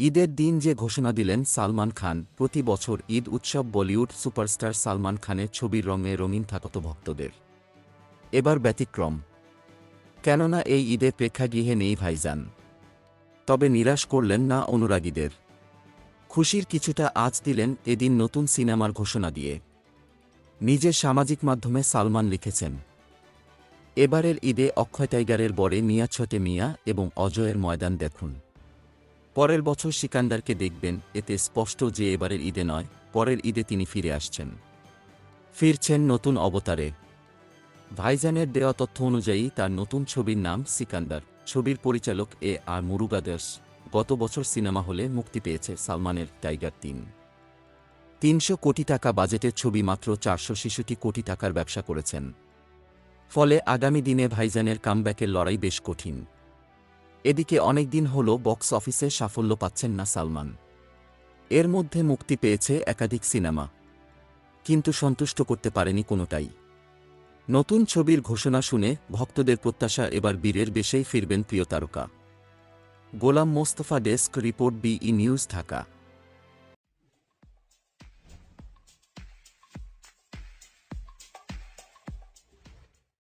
ঈদের দিন যে ঘোষণা দিলেন সালমান খান, প্রতি বছর ঈদ উৎসব বলিউড সুপারস্টার সালমান খানের ছবির রঙে রঙিন থাকত ভক্তদের। এবার ব্যতিক্রম। কেননা এই ঈদে প্রেক্ষাগৃহে নেই ভাইজান। তবে নিরাশ করলেন না অনুরাগীদের। খুশির কিছুটা আঁচ দিলেন এদিন নতুন সিনেমার ঘোষণা দিয়ে। নিজের সামাজিক মাধ্যমে সালমান লিখেছেন, এবারের ঈদে অক্ষয় টাইগারের বরে মিয়া ছোটে মিয়া এবং অজয়ের ময়দান দেখুন। পরের বছর সিকান্দারকে দেখবেন। এতে স্পষ্ট যে এবারের ঈদে নয়, পরের ঈদে তিনি ফিরে আসছেন। ফিরছেন নতুন অবতারে। ভাইজানের দেওয়া তথ্য অনুযায়ী তার নতুন ছবির নাম সিকান্দার। ছবির পরিচালক আর মুরুগাদাস। গত বছর সিনেমা হলে মুক্তি পেয়েছে সালমানের টাইগার ৩। ৩০০ কোটি টাকা বাজেটের ছবি মাত্র ৪৬৬ কোটি টাকার ব্যবসা করেছেন। ফলে আগামী দিনে ভাইজানের কামব্যাকের লড়াই বেশ কঠিন। এদিকে অনেকদিন হল বক্স অফিসে সাফল্য পাচ্ছেন না সালমান। এর মধ্যে মুক্তি পেয়েছে একাধিক সিনেমা, কিন্তু সন্তুষ্ট করতে পারেনি কোনোটাই। নতুন ছবির ঘোষণা শুনে ভক্তদের প্রত্যাশা এবার বীরের বেশেই ফিরবেন প্রিয় তারকা। Golam Mostafa, desk report, BE news, Dhaka.